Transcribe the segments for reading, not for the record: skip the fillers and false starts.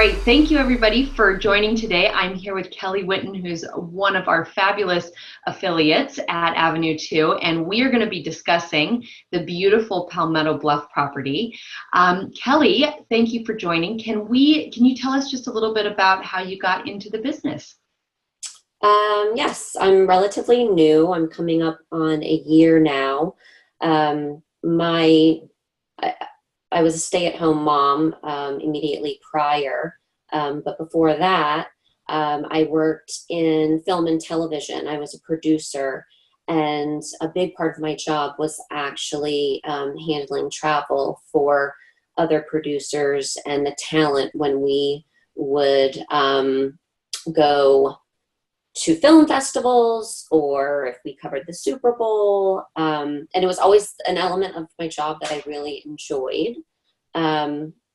right, thank you everybody for joining today. I'm here with Kelley Witten, who's one of our fabulous affiliates at Avenue 2, and we are going to be discussing the beautiful Palmetto Bluff property. Kelley, thank you for joining. Can you tell us just a little bit about how you got into the business? Yes, I'm relatively new. I'm coming up on a year now. I was a stay-at-home mom immediately prior, but before that, I worked in film and television. I was a producer, and a big part of my job was actually handling travel for other producers and the talent when we would go to film festivals, or if we covered the Super Bowl. And it was always an element of my job that I really enjoyed.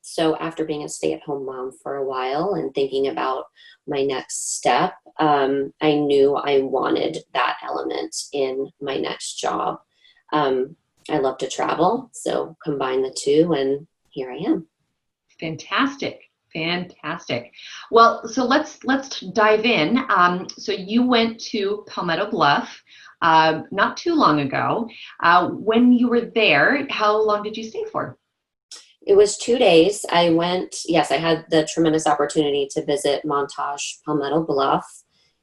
So after being a stay-at-home mom for a while and thinking about my next step, I knew I wanted that element in my next job. I love to travel, so combine the two, and here I am. Fantastic. Fantastic. Well, so let's dive in. So you went to Palmetto Bluff not too long ago. When you were there, how long did you stay for? It was 2 days. I had the tremendous opportunity to visit Montage Palmetto Bluff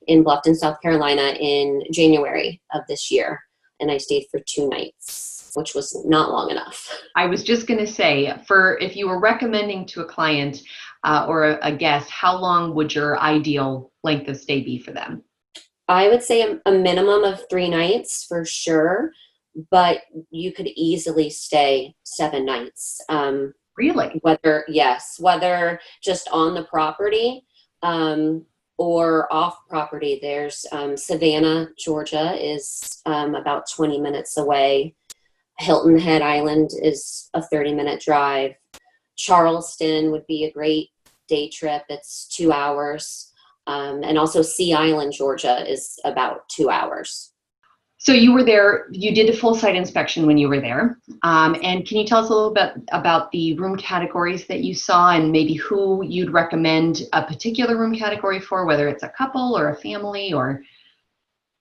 in Bluffton, South Carolina in January of this year. And I stayed for 2 nights, which was not long enough. I was just going to say, if you were recommending to a client or a guest, how long would your ideal length of stay be for them? I would say a minimum of 3 nights for sure, but you could easily stay 7 nights. Really? Whether just on the property or off property. There's Savannah, Georgia is about 20 minutes away. Hilton Head Island is a 30-minute drive. Charleston would be a great day trip. It's 2 hours. And also Sea Island, Georgia is about 2 hours. So you were there, you did a full site inspection when you were there. And can you tell us a little bit about the room categories that you saw and maybe who you'd recommend a particular room category for, whether it's a couple or a family or?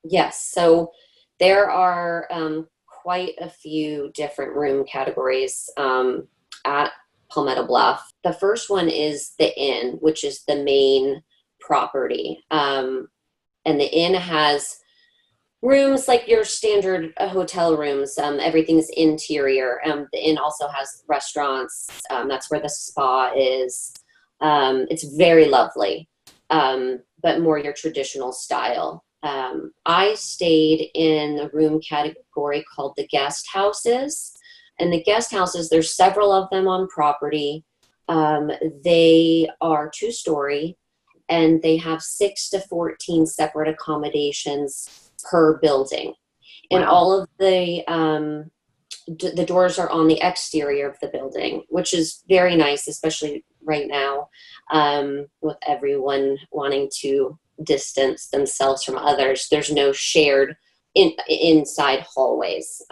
Yes, so there are quite a few different room categories at Palmetto Bluff. The first one is the Inn, which is the main property. And the Inn has rooms like your standard hotel rooms. Everything's interior. The Inn also has restaurants. That's where the spa is. It's very lovely, but more your traditional style. I stayed in the room category called the guest houses. And the guest houses, there's several of them on property. They are 2-story, and they have 6 to 14 separate accommodations per building. Wow. And all of the doors are on the exterior of the building, which is very nice, especially right now with everyone wanting to distance themselves from others. There's no shared inside hallways.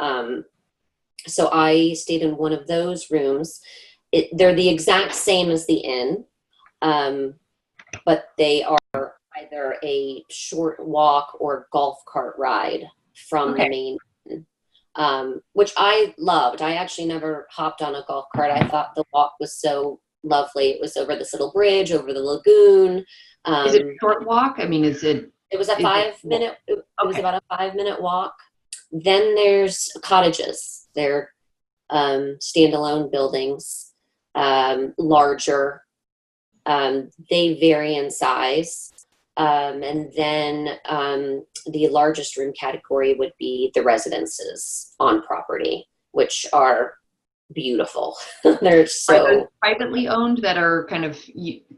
So I stayed in one of those rooms. They're the exact same as the Inn, but they are either a short walk or golf cart ride from the main, which I loved. I actually never hopped on a golf cart. I thought the walk was so lovely. It was over this little bridge over the lagoon. Is it a short walk? I mean, is it? It was a 5-minute. It was about a 5-minute walk. Then there's cottages. They're standalone buildings, larger. They vary in size. And then the largest room category would be the residences on property, which are beautiful. They're so. Are those privately owned that are kind of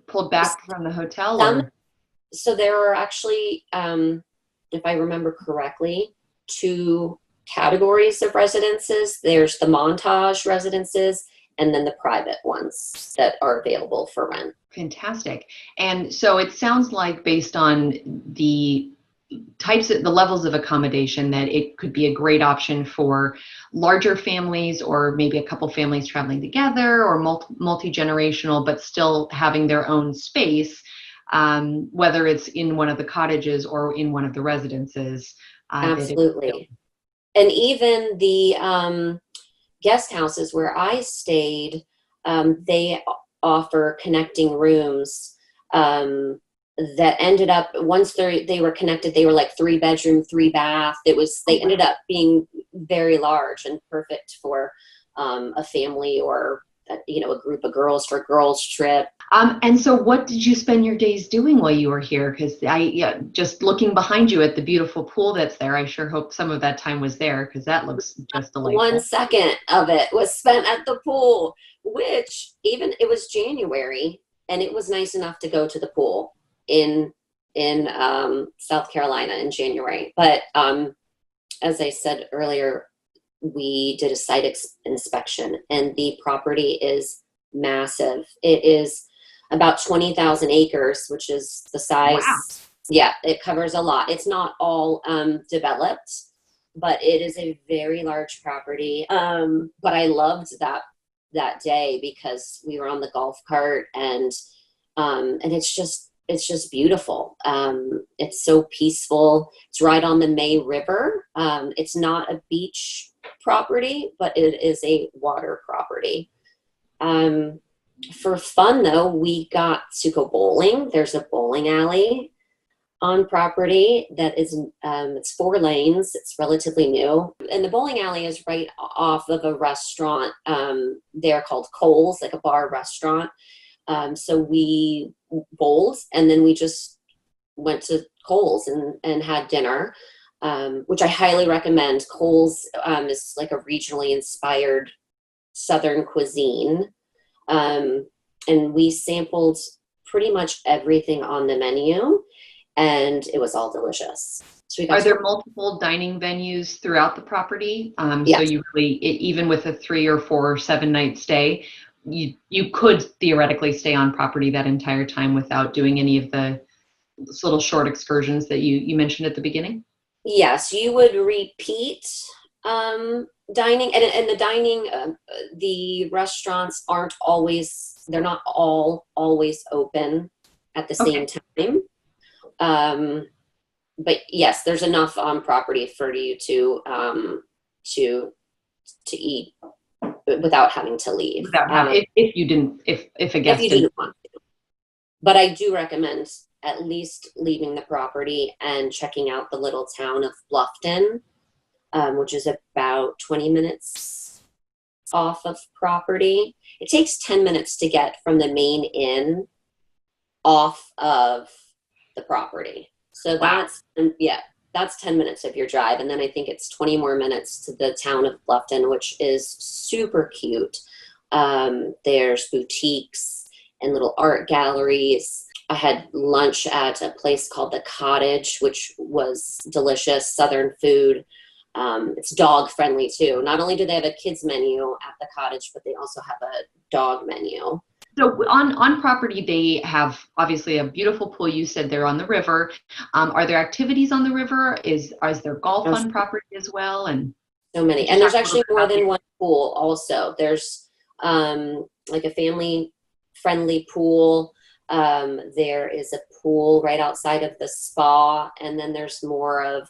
pulled back from the hotel? So there are actually, if I remember correctly, 2 categories of residences. There's the Montage residences and then the private ones that are available for rent. Fantastic. And so it sounds like based on the the levels of accommodation, that it could be a great option for larger families, or maybe a couple families traveling together, or multi-generational, but still having their own space, whether it's in one of the cottages or in one of the residences. Absolutely. And even the guest houses where I stayed, they offer connecting rooms that ended up, once they were connected, they were like 3-bedroom, 3-bath. They ended up being very large and perfect for a family, or a group of girls for a girls trip. And so what did you spend your days doing while you were here? Because just looking behind you at the beautiful pool that's there, I sure hope some of that time was there, because that looks just delightful. 1 second of it was spent at the pool, which it was January, and it was nice enough to go to the pool in South Carolina in January. But as I said earlier, we did a site inspection, and the property is massive. It is about 20,000 acres, which is the size. Wow. Yeah, it covers a lot. It's not all developed, but it is a very large property. But I loved that day because we were on the golf cart, and it's just beautiful. It's so peaceful. It's right on the May River. It's not a beach property, but it is a water property. For fun though, we got to go bowling. There's a bowling alley on property that is, it's 4 lanes. It's relatively new. And the bowling alley is right off of a restaurant there called Cole's, like a bar restaurant. So we bowled, and then we just went to Cole's and had dinner, which I highly recommend. Cole's is like a regionally inspired Southern cuisine. And we sampled pretty much everything on the menu, and it was all delicious. So Are there multiple dining venues throughout the property? Yes. So you really, even with a 3 or 4 or 7-night stay, you could theoretically stay on property that entire time without doing any of the little short excursions that you mentioned at the beginning? Yes, you would repeat dining, and the dining, the restaurants aren't always, they're not all always open at the same time. But yes, there's enough on property for you to eat without having to leave. If a guest if you didn't want to. But I do recommend at least leaving the property and checking out the little town of Bluffton, which is about 20 minutes off of property. It takes 10 minutes to get from the main inn off of the property. So that's 10 minutes of your drive. And then I think it's 20 more minutes to the town of Bluffton, which is super cute. There's boutiques and little art galleries. I had lunch at a place called The Cottage, which was delicious Southern food. It's dog friendly too. Not only do they have a kids menu at The Cottage, but they also have a dog menu. So on property, they have obviously a beautiful pool. You said they're on the river. Are there activities on the river? Is there golf on property as well? And so many. And there's actually more than one pool also. There's like a family friendly pool. There is a pool right outside of the spa, and then there's more of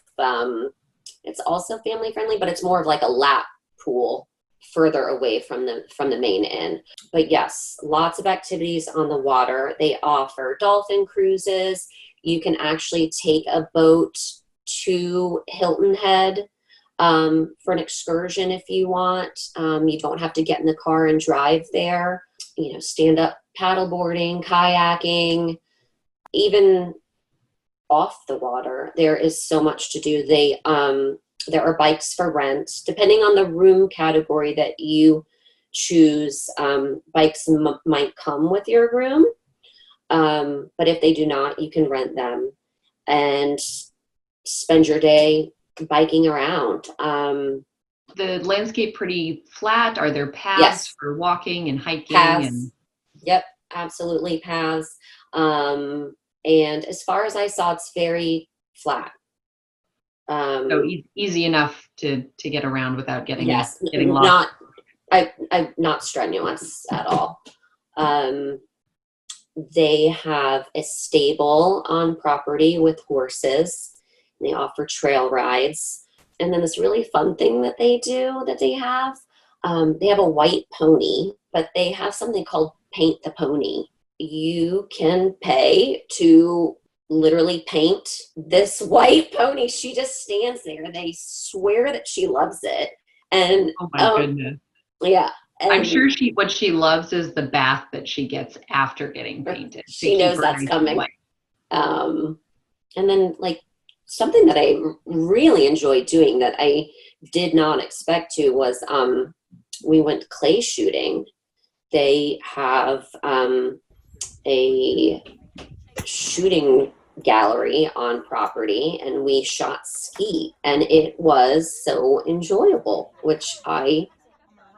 it's also family friendly, but it's more of like a lap pool further away from the main inn. But yes, lots of activities on the water. They offer dolphin cruises. You can actually take a boat to Hilton Head for an excursion if you want. You don't have to get in the car and drive there. Stand up paddleboarding, kayaking, even off the water. There is so much to do. There are bikes for rent. Depending on the room category that you choose, bikes might come with your room. But if they do not, you can rent them and spend your day biking around. The landscape pretty flat? Are there paths for walking and hiking? Paths. Yep, absolutely paths. And as far as I saw, it's very flat. So easy enough to get around without Yes, getting lost. I'm not strenuous at all. They have a stable on property with horses. They offer trail rides. And then this really fun thing that they have a white pony, but they have something called Paint the Pony. You can pay to literally paint this white pony. She just stands there. They swear that she loves it. And Oh my goodness. yeah. I'm sure And what she loves is the bath that she gets after getting painted to she keep knows her that's nice and coming. white. And then like something that I really enjoyed doing that I did not expect to was we went clay shooting. They have a shooting gallery on property, and we shot skeet, and it was so enjoyable, which I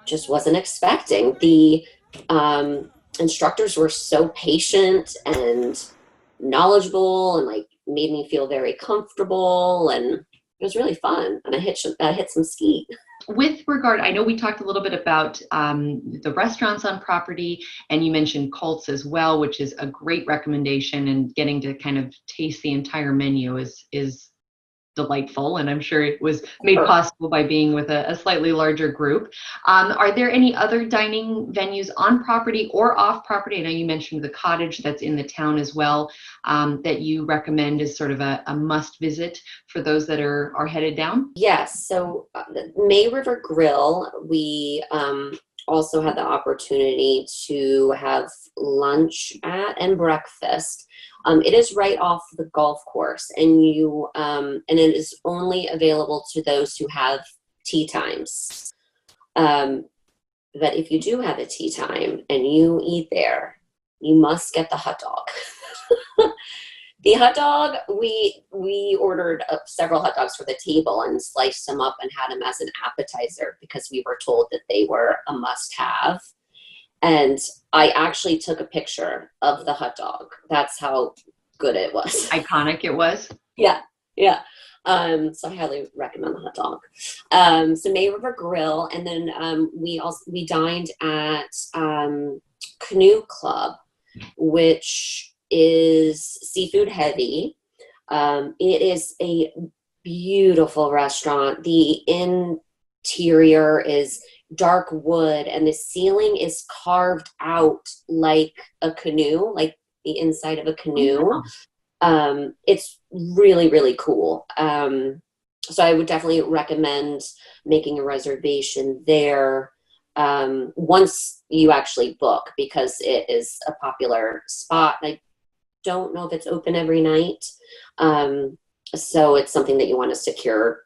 just wasn't expecting. The instructors were so patient and knowledgeable, and like made me feel very comfortable, and it was really fun. And I hit some skeet. With regard, I know we talked a little bit about the restaurants on property, and you mentioned Colts as well, which is a great recommendation. And getting to kind of taste the entire menu is delightful, and I'm sure it was made possible by being with a slightly larger group. Are there any other dining venues on property or off property? I know you mentioned the cottage that's in the town as well, that you recommend as sort of a must visit for those that are headed down? Yes. So the May River Grill, we also had the opportunity to have lunch at and breakfast. It is right off the golf course, and and it is only available to those who have tea times. But if you do have a tea time and you eat there, you must get the hot dog. The hot dog, we ordered several hot dogs for the table and sliced them up and had them as an appetizer because we were told that they were a must-have. And I actually took a picture of the hot dog. That's how good it was. Iconic it was. Yeah. So I highly recommend the hot dog. So May River Grill, and then we dined at Canoe Club, which is seafood heavy. It is a beautiful restaurant. The interior is dark wood, and the ceiling is carved out like a canoe, like the inside of a canoe. Wow. It's really, really cool. So I would definitely recommend making a reservation there once you actually book, because it is a popular spot. I don't know if it's open every night. So it's something that you want to secure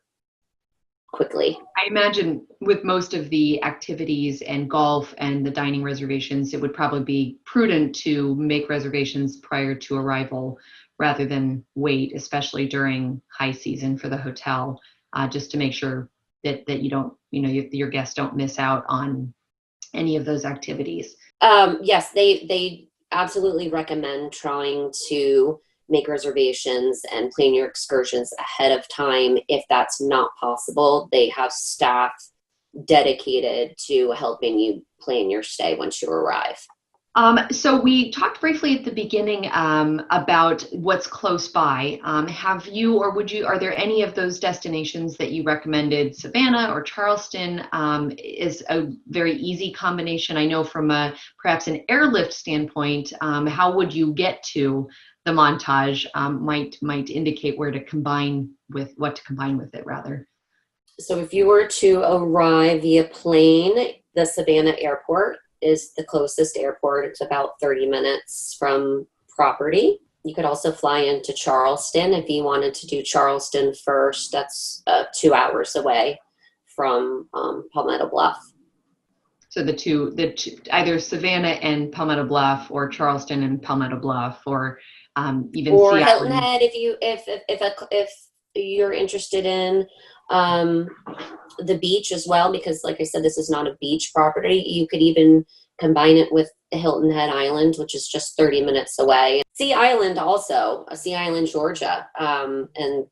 quickly. I imagine with most of the activities and golf and the dining reservations, it would probably be prudent to make reservations prior to arrival rather than wait, especially during high season for the hotel, just to make sure that you don't, your guests don't miss out on any of those activities. Yes, they absolutely recommend trying to make reservations and plan your excursions ahead of time. If that's not possible, they have staff dedicated to helping you plan your stay once you arrive. So we talked briefly at the beginning about what's close by. Are there any of those destinations that you recommended? Savannah or Charleston is a very easy combination. I know from perhaps an airlift standpoint, how would you get to the Montage might indicate what to combine with it rather. So if you were to arrive via plane, the Savannah airport is the closest airport. It's about 30 minutes from property. You could also fly into Charleston if you wanted to do Charleston first. That's 2 hours away from Palmetto Bluff. So the two, either Savannah and Palmetto Bluff, or Charleston and Palmetto Bluff, or even or Sea Hilton Island. Head if you're interested in the beach as well, because like I said, this is not a beach property. You could even combine it with the Hilton Head Island, which is just 30 minutes away. Sea Island, Georgia, and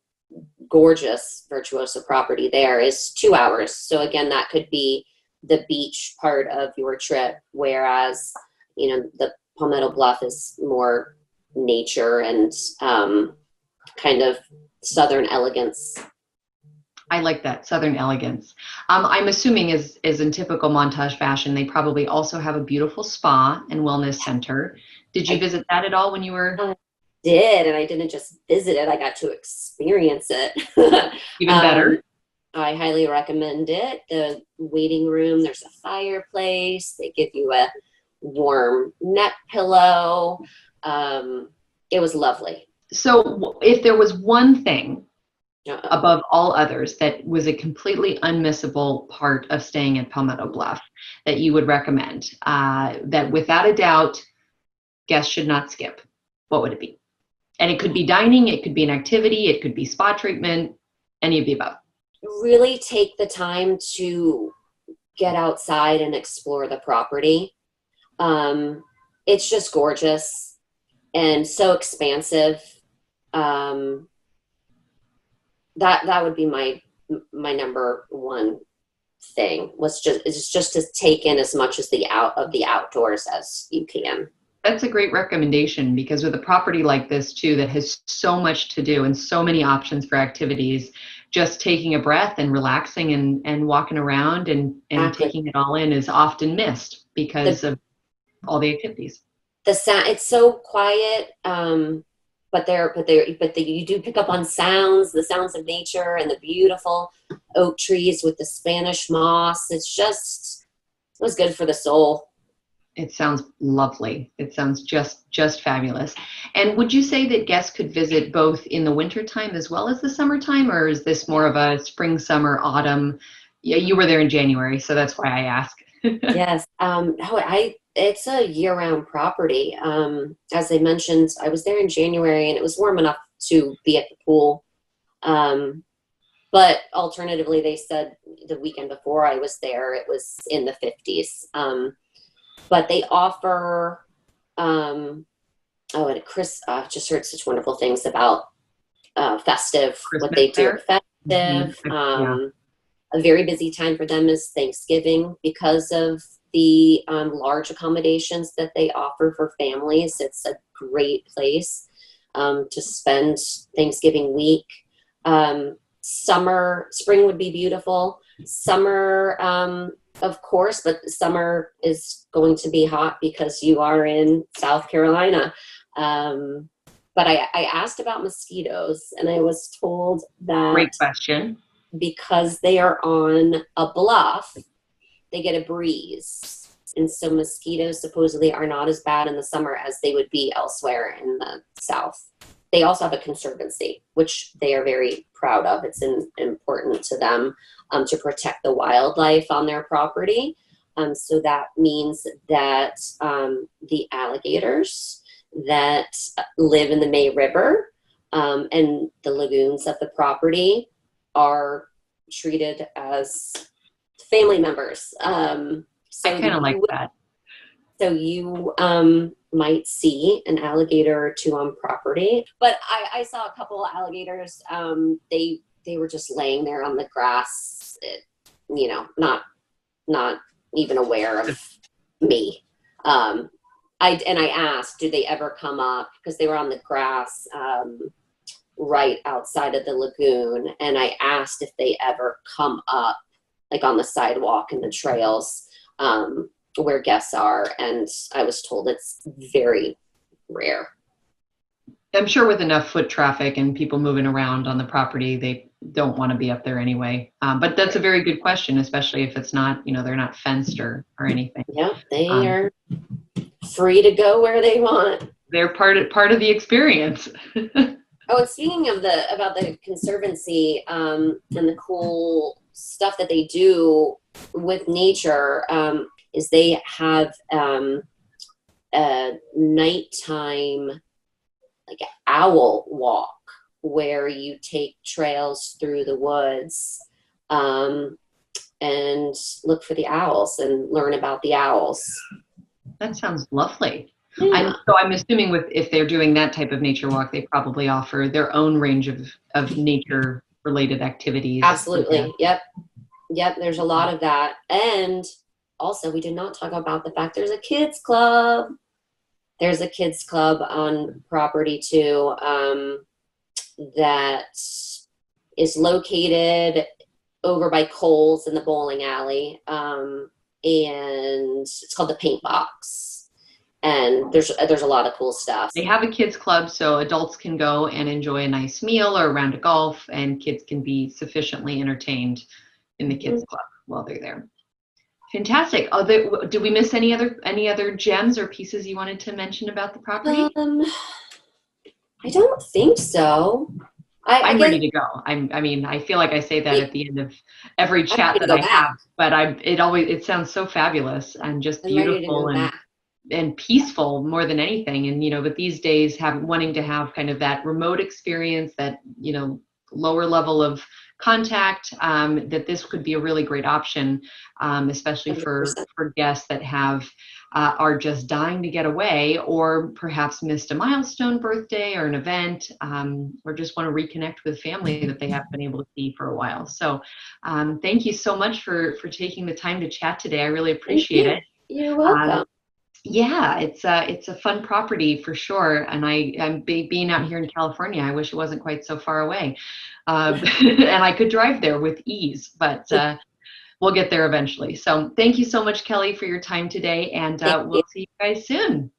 gorgeous virtuoso property there is 2 hours. So again, that could be the beach part of your trip, whereas, the Palmetto Bluff is more nature and kind of Southern elegance. I like that, Southern elegance. I'm assuming, as in typical Montage fashion, they probably also have a beautiful spa and wellness center. Did you I visit that at all when you were? did, and I didn't just visit it, I got to experience it. Even better. I highly recommend it. The waiting room, there's a fireplace. They give you a warm neck pillow. It was lovely. So, if there was one thing Uh-oh. above all others that was a completely unmissable part of staying at Palmetto Bluff that you would recommend, that without a doubt guests should not skip, what would it be? And it could be dining, it could be an activity, it could be spa treatment, any of the above. Really take the time to get outside and explore the property. It's just gorgeous and so expansive. That would be my number one thing, is just to take in as much as the outdoors as you can. That's a great recommendation, because with a property like this too that has so much to do and so many options for activities, just taking a breath and relaxing and walking around and Exactly. taking it all in is often missed because of all the activities. The sound, it's so quiet, but you do pick up on sounds, the sounds of nature and the beautiful oak trees with the Spanish moss. It was good for the soul. It sounds lovely. It sounds just fabulous. And would you say that guests could visit both in the wintertime as well as the summertime, or is this more of a spring, summer, autumn? Yeah, you were there in January, so that's why I ask. Yes. It's a year-round property. As I mentioned, I was there in January and it was warm enough to be at the pool. But alternatively, they said the weekend before I was there, it was in the 50s. But they offer, and Chris, I've just heard such wonderful things about festive, Christmas what they do there? at festive. Yeah. A very busy time for them is Thanksgiving because of the large accommodations that they offer for families. It's a great place to spend Thanksgiving week. Spring would be beautiful. Summer, of course, but summer is going to be hot because you are in South Carolina. But I asked about mosquitoes, and I was told that Great question. because they are on a bluff, they get a breeze. And so mosquitoes supposedly are not as bad in the summer as they would be elsewhere in the South. They also have a conservancy, which they are very proud of. It's important to them to protect the wildlife on their property. So that means that the alligators that live in the May River and the lagoons of the property are treated as family members. So I kind of like that. So you might see an alligator or two on property, but I saw a couple of alligators. They were just laying there on the grass, not even aware of me. I asked, do they ever come up? Because they were on the grass right outside of the lagoon, and I asked if they ever come up, like on the sidewalk and the trails where guests are, and I was told it's very rare. I'm sure with enough foot traffic and people moving around on the property, they don't want to be up there anyway. But that's a very good question, especially if it's not, they're not fenced or anything. Yeah, they are free to go where they want. They're part of the experience. Oh, and speaking of about the conservancy and the cool stuff that they do with nature, is they have a nighttime like owl walk where you take trails through the woods and look for the owls and learn about the owls. That sounds lovely. Yeah, So I'm assuming if they're doing that type of nature walk, they probably offer their own range of nature related activities for absolutely. guests. Yep. There's a lot of that. And also, we did not talk about the fact there's a kids club. There's a kids club on property too, that is located over by Coles in the bowling alley. And it's called the Paint Box. And there's a lot of cool stuff. They have a kids club, so adults can go and enjoy a nice meal or a round of golf, and kids can be sufficiently entertained in the kids club while they're there. Fantastic. Did we miss any other gems or pieces you wanted to mention about the property? I don't think so. I'm ready to go. I feel like I say that at the end of every chat that I have, but it sounds so fabulous and just beautiful and peaceful more than anything. And, but these days wanting to have kind of that remote experience, that, lower level of contact, that this could be a really great option, especially for guests that are just dying to get away, or perhaps missed a milestone birthday or an event, or just want to reconnect with family that they haven't been able to see for a while. So thank you so much for taking the time to chat today. I really appreciate it. You're welcome. Yeah, it's a fun property for sure. And I'm being out here in California, I wish it wasn't quite so far away. And I could drive there with ease, but we'll get there eventually. So thank you so much, Kelley, for your time today. And we'll see you guys soon.